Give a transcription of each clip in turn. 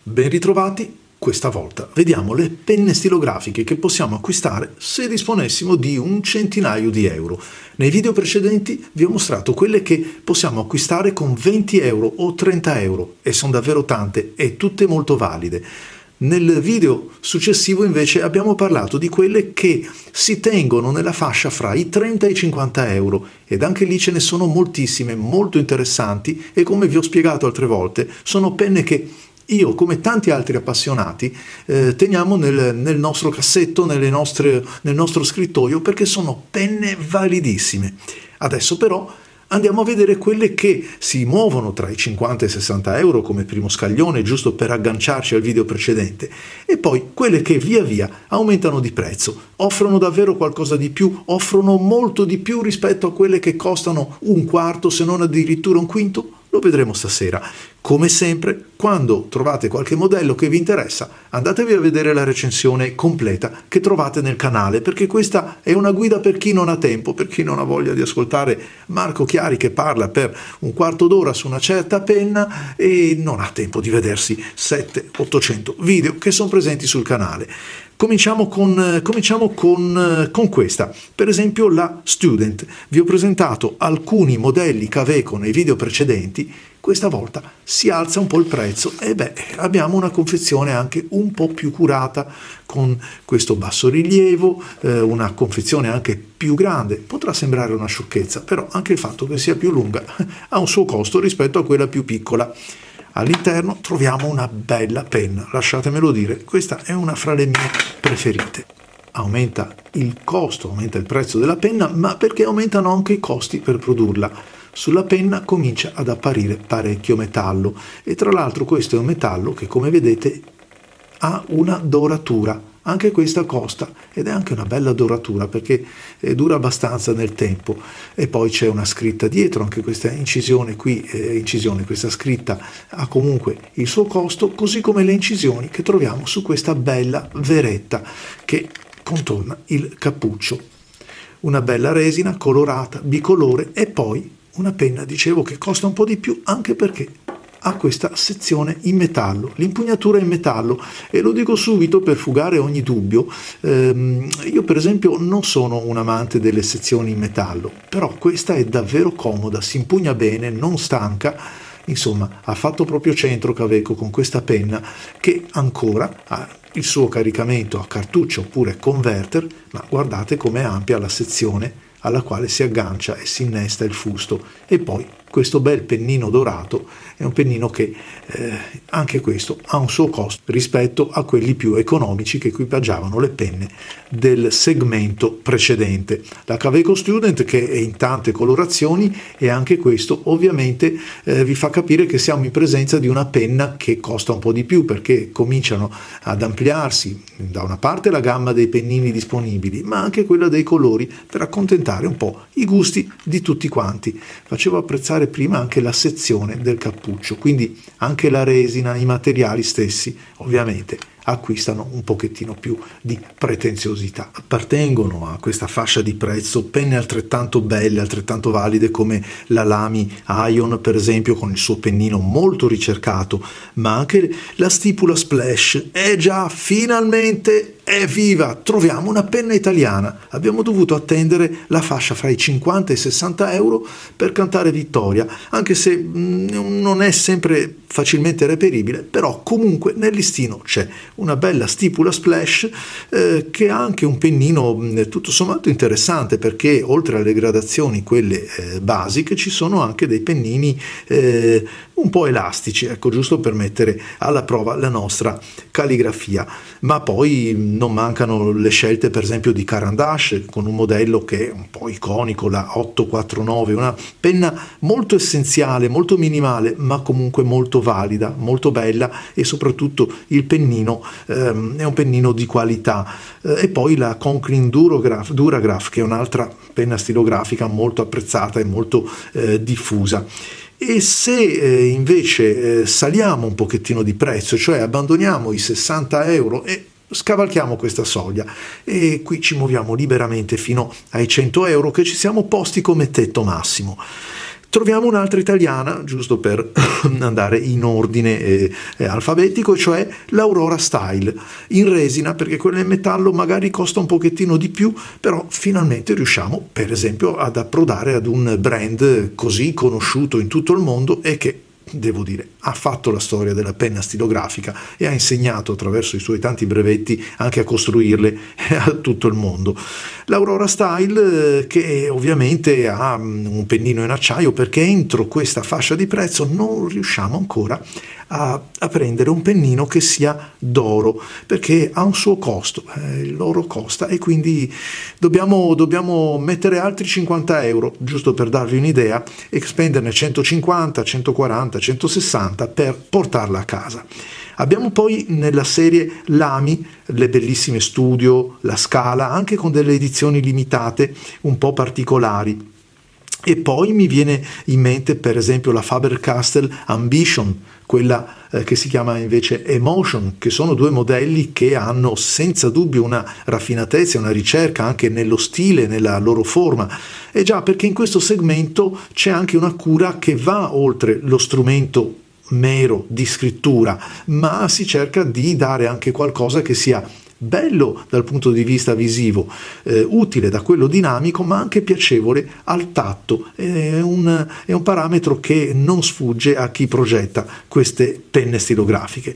Ben ritrovati, questa volta vediamo le penne stilografiche che possiamo acquistare se disponessimo di un centinaio di euro. Nei video precedenti vi ho mostrato quelle che possiamo acquistare con 20 euro o 30 euro e sono davvero tante e tutte molto valide. Nel video successivo invece abbiamo parlato di quelle che si tengono nella fascia fra i 30 e i 50 euro ed anche lì ce ne sono moltissime, molto interessanti e come vi ho spiegato altre volte sono penne che io, come tanti altri appassionati, teniamo nel nostro cassetto, nel nostro scrittoio, perché sono penne validissime. Adesso però andiamo a vedere quelle che si muovono tra i 50 e i 60 euro come primo scaglione, giusto per agganciarci al video precedente, e poi quelle che via via aumentano di prezzo, offrono davvero qualcosa di più, offrono molto di più rispetto a quelle che costano un quarto, se non addirittura un quinto. Lo vedremo stasera. Come sempre, quando trovate qualche modello che vi interessa, andatevi a vedere la recensione completa che trovate nel canale, perché questa è una guida per chi non ha tempo, per chi non ha voglia di ascoltare Marco Chiari che parla per un quarto d'ora su una certa penna e non ha tempo di vedersi 700-800 video che sono presenti sul canale. Cominciamo con questa, per esempio la Student. Vi ho presentato alcuni modelli Kaweco nei video precedenti, questa volta si alza un po' il prezzo e abbiamo una confezione anche un po' più curata con questo basso rilievo, una confezione anche più grande. Potrà sembrare una sciocchezza, però anche il fatto che sia più lunga ha un suo costo rispetto a quella più piccola. All'interno troviamo una bella penna, lasciatemelo dire, questa è una fra le mie preferite. Aumenta il costo, aumenta il prezzo della penna, ma perché aumentano anche i costi per produrla. Sulla penna comincia ad apparire parecchio metallo e tra l'altro questo è un metallo che, come vedete, ha una doratura. Anche questa costa ed è anche una bella doratura perché dura abbastanza nel tempo. E poi c'è una scritta dietro, anche questa incisione qui, questa scritta ha comunque il suo costo, così come le incisioni che troviamo su questa bella veretta che contorna il cappuccio. Una bella resina colorata, bicolore e poi una penna, dicevo, che costa un po' di più anche perché ha questa sezione in metallo, l'impugnatura in metallo, e lo dico subito per fugare ogni dubbio. Io per esempio non sono un amante delle sezioni in metallo, però questa è davvero comoda, si impugna bene, non stanca, insomma ha fatto proprio centro Kaweco con questa penna che ancora ha il suo caricamento a cartuccio oppure converter, ma guardate com'è ampia la sezione alla quale si aggancia e si innesta il fusto. E poi questo bel pennino dorato è un pennino che anche questo ha un suo costo rispetto a quelli più economici che equipaggiavano le penne del segmento precedente. La Kaweco Student, che è in tante colorazioni, e anche questo ovviamente vi fa capire che siamo in presenza di una penna che costa un po' di più, perché cominciano ad ampliarsi da una parte la gamma dei pennini disponibili, ma anche quella dei colori, per accontentare un po' i gusti di tutti quanti. Facevo apprezzare prima anche la sezione del cappuccio, quindi anche la resina, i materiali stessi ovviamente acquistano un pochettino più di pretenziosità. Appartengono a questa fascia di prezzo penne altrettanto belle, altrettanto valide come la Lamy Ion, per esempio, con il suo pennino molto ricercato, ma anche la Stipula Splash. Già, finalmente è viva! Troviamo una penna italiana. Abbiamo dovuto attendere la fascia fra i 50 e i 60 euro per cantare vittoria, anche se non è sempre facilmente reperibile, però comunque nel listino c'è una bella Stipula Splash che ha anche un pennino tutto sommato interessante, perché oltre alle gradazioni quelle basiche ci sono anche dei pennini un po' elastici, ecco, giusto per mettere alla prova la nostra calligrafia. Ma poi non mancano le scelte, per esempio, di Caran d'Ache, con un modello che è un po' iconico, la 849, una penna molto essenziale, molto minimale, ma comunque molto valida, molto bella, e soprattutto il pennino è un pennino di qualità. E poi la Conklin Duragraph, che è un'altra penna stilografica molto apprezzata e molto diffusa. E se invece saliamo un pochettino di prezzo, cioè abbandoniamo i 60 euro e scavalchiamo questa soglia, e qui ci muoviamo liberamente fino ai 100 euro che ci siamo posti come tetto massimo, Troviamo un'altra italiana, giusto per andare in ordine alfabetico, cioè l'Aurora Style, in resina, perché quella in metallo magari costa un pochettino di più, però finalmente riusciamo, per esempio, ad approdare ad un brand così conosciuto in tutto il mondo e che, devo dire, ha fatto la storia della penna stilografica e ha insegnato attraverso i suoi tanti brevetti anche a costruirle a tutto il mondo. L'Aurora Style, che ovviamente ha un pennino in acciaio, perché entro questa fascia di prezzo non riusciamo ancora a prendere un pennino che sia d'oro, perché ha un suo costo, l'oro costa, e quindi dobbiamo mettere altri 50 euro, giusto per darvi un'idea, e spenderne 150, 140, 160 per portarla a casa. Abbiamo poi nella serie Lamy le bellissime Studio, la Scala, anche con delle edizioni limitate un po' particolari. E poi mi viene in mente per esempio la Faber-Castell Ambition, quella che si chiama invece Emotion, che sono due modelli che hanno senza dubbio una raffinatezza, una ricerca anche nello stile, nella loro forma. E già, perché in questo segmento c'è anche una cura che va oltre lo strumento mero di scrittura, ma si cerca di dare anche qualcosa che sia bello dal punto di vista visivo, utile da quello dinamico, ma anche piacevole al tatto. È un parametro che non sfugge a chi progetta queste penne stilografiche.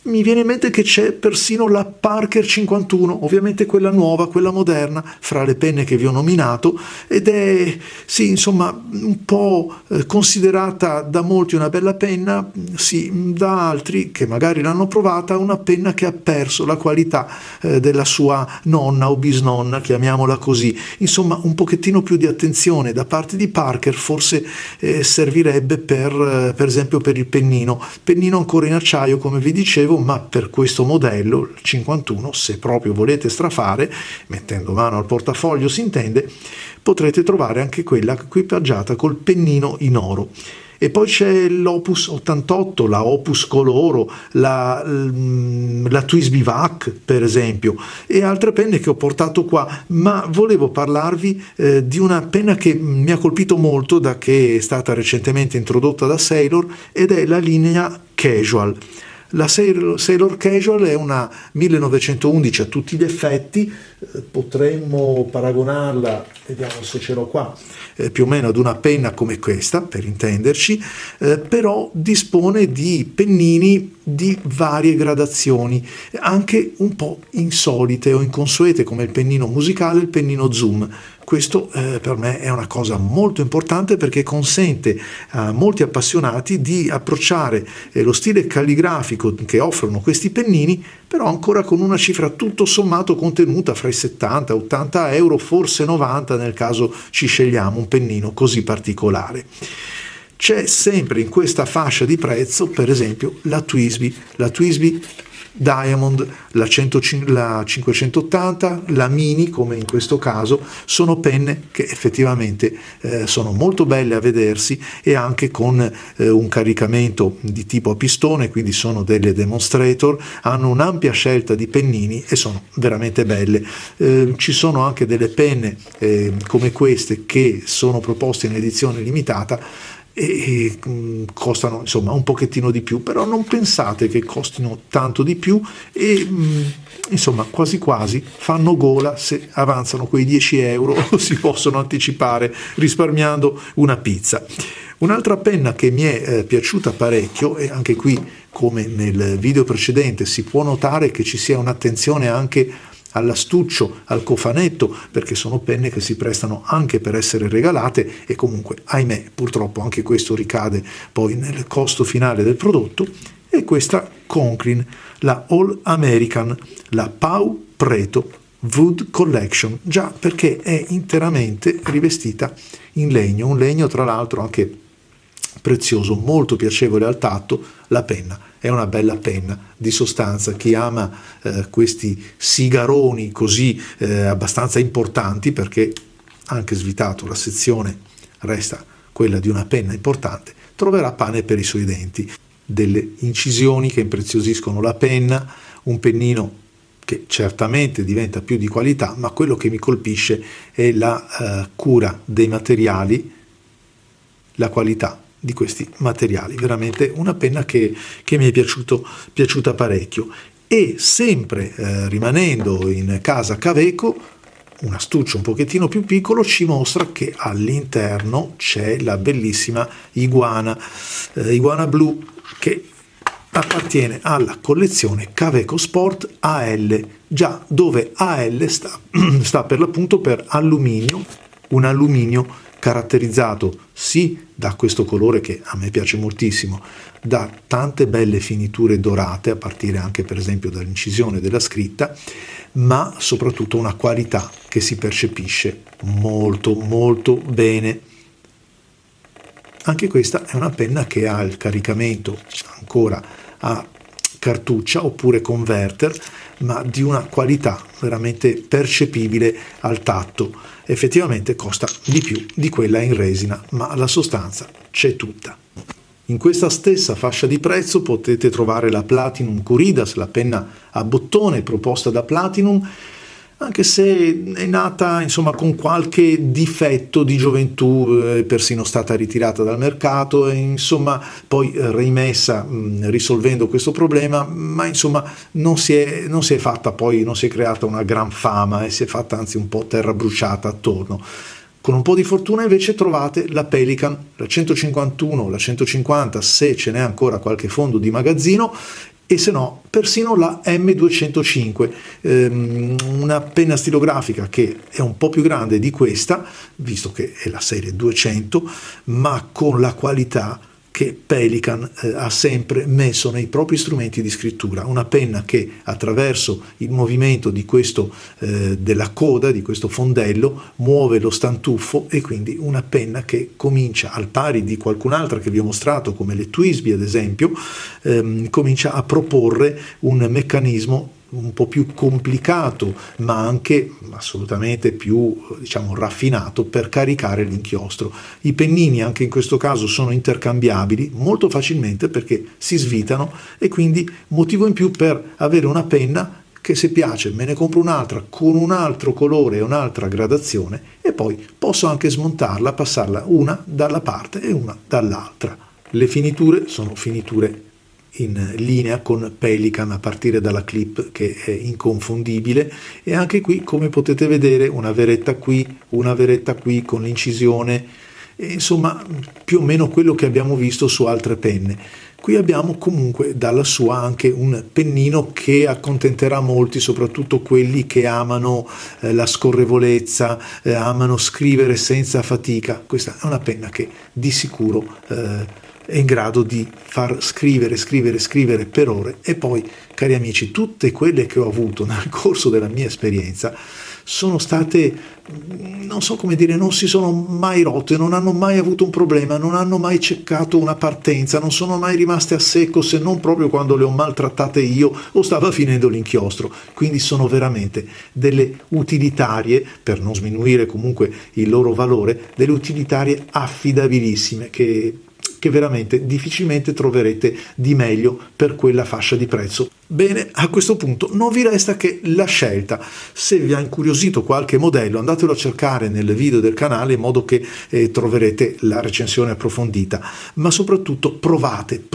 Mi viene in mente che c'è persino la Parker 51, ovviamente quella nuova, quella moderna, fra le penne che vi ho nominato, ed è, sì, insomma, un po' considerata da molti una bella penna, sì, da altri che magari l'hanno provata una penna che ha perso la qualità della sua nonna o bisnonna, chiamiamola così. Insomma, un pochettino più di attenzione da parte di Parker forse servirebbe per esempio per il pennino ancora in acciaio, come vi dicevo, ma per questo modello, il 51, se proprio volete strafare, mettendo mano al portafoglio si intende, potrete trovare anche quella equipaggiata col pennino in oro. E poi c'è l'Opus 88, la Opus Coloro, la Twiss Bivac per esempio, e altre penne che ho portato qua, ma volevo parlarvi di una penna che mi ha colpito molto da che è stata recentemente introdotta da Sailor, ed è la linea Casual. La Sailor Casual è una 1911 a tutti gli effetti, potremmo paragonarla, vediamo se ce l'ho qua, più o meno ad una penna come questa, per intenderci, però dispone di pennini di varie gradazioni, anche un po' insolite o inconsuete, come il pennino musicale e il pennino zoom. Questo per me è una cosa molto importante, perché consente a molti appassionati di approcciare lo stile calligrafico che offrono questi pennini, però ancora con una cifra tutto sommato contenuta fra i 70 e 80 euro, forse 90 nel caso ci scegliamo un pennino così particolare. C'è sempre in questa fascia di prezzo per esempio la Twisby Diamond, la 580, la Mini, come in questo caso. Sono penne che effettivamente sono molto belle a vedersi, e anche con un caricamento di tipo a pistone, quindi sono delle demonstrator, hanno un'ampia scelta di pennini e sono veramente belle. Ci sono anche delle penne come queste che sono proposte in edizione limitata e costano insomma un pochettino di più, però non pensate che costino tanto di più, e insomma quasi quasi fanno gola se avanzano quei 10 euro o si possono anticipare risparmiando una pizza. Un'altra penna che mi è piaciuta parecchio, e anche qui come nel video precedente si può notare che ci sia un'attenzione anche all'astuccio, al cofanetto, perché sono penne che si prestano anche per essere regalate, e comunque ahimè purtroppo anche questo ricade poi nel costo finale del prodotto. E questa Conklin, la All American, la Pau Preto Wood Collection, già perché è interamente rivestita in legno, un legno tra l'altro anche prezioso, molto piacevole al tatto. La penna è una bella penna di sostanza. Chi ama questi sigaroni così abbastanza importanti, perché anche svitato la sezione resta quella di una penna importante, troverà pane per i suoi denti. Delle incisioni che impreziosiscono la penna, un pennino che certamente diventa più di qualità, ma quello che mi colpisce è la cura dei materiali la qualità di questi materiali. Veramente una penna che mi è piaciuta parecchio. E sempre rimanendo in casa Kaweco, un astuccio un pochettino più piccolo ci mostra che all'interno c'è la bellissima iguana blu, che appartiene alla collezione Kaweco Sport AL, già dove AL sta per l'appunto per alluminio, un alluminio caratterizzato sì da questo colore che a me piace moltissimo, da tante belle finiture dorate, a partire anche per esempio dall'incisione della scritta, ma soprattutto una qualità che si percepisce molto molto bene. Anche questa è una penna che ha il caricamento ancora a cartuccia oppure converter, ma di una qualità veramente percepibile al tatto. Effettivamente costa di più di quella in resina, ma la sostanza c'è tutta. In questa stessa fascia di prezzo potete trovare la Platinum Curidas, la penna a bottone proposta da Platinum, anche se è nata insomma con qualche difetto di gioventù, è persino stata ritirata dal mercato e insomma poi rimessa risolvendo questo problema, ma insomma non si è fatta poi, non si è creata una gran fama e si è fatta anzi un po' terra bruciata attorno. Con un po' di fortuna invece trovate la Pelican, la 151, la 150 se ce n'è ancora qualche fondo di magazzino, e se no persino la M205, una penna stilografica che è un po' più grande di questa, visto che è la serie 200, ma con la qualità che Pelican ha sempre messo nei propri strumenti di scrittura. Una penna che attraverso il movimento di questo della coda, di questo fondello, muove lo stantuffo, e quindi una penna che comincia, al pari di qualcun'altra che vi ho mostrato come le Twisby ad esempio, comincia a proporre un meccanismo un po' più complicato, ma anche assolutamente più, diciamo, raffinato per caricare l'inchiostro. I pennini anche in questo caso sono intercambiabili molto facilmente perché si svitano, e quindi motivo in più per avere una penna che, se piace, me ne compro un'altra con un altro colore e un'altra gradazione, e poi posso anche smontarla, passarla una dalla parte e una dall'altra. Le finiture sono finiture in linea con Pelican, a partire dalla clip che è inconfondibile, e anche qui, come potete vedere, una veretta qui con l'incisione, e insomma più o meno quello che abbiamo visto su altre penne. Qui abbiamo comunque dalla sua anche un pennino che accontenterà molti, soprattutto quelli che amano la scorrevolezza, amano scrivere senza fatica. Questa è una penna che di sicuro è in grado di far scrivere per ore. E poi, cari amici, tutte quelle che ho avuto nel corso della mia esperienza sono state, non so come dire, non si sono mai rotte, non hanno mai avuto un problema, non hanno mai ceccato una partenza, non sono mai rimaste a secco, se non proprio quando le ho maltrattate io o stava finendo l'inchiostro. Quindi sono veramente delle utilitarie, per non sminuire comunque il loro valore, delle utilitarie affidabilissime che veramente difficilmente troverete di meglio per quella fascia di prezzo. Bene, a questo punto non vi resta che la scelta. Se vi ha incuriosito qualche modello, andatelo a cercare nel video del canale, in modo che troverete la recensione approfondita, ma soprattutto provate,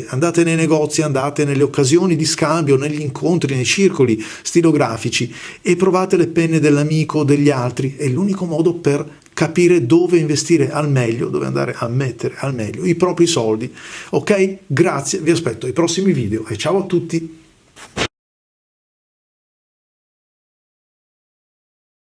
andate nei negozi, andate nelle occasioni di scambio, negli incontri, nei circoli stilografici, e provate le penne dell'amico o degli altri. È l'unico modo per capire dove investire al meglio, dove andare a mettere al meglio i propri soldi. Ok? Grazie, vi aspetto ai prossimi video e ciao a tutti!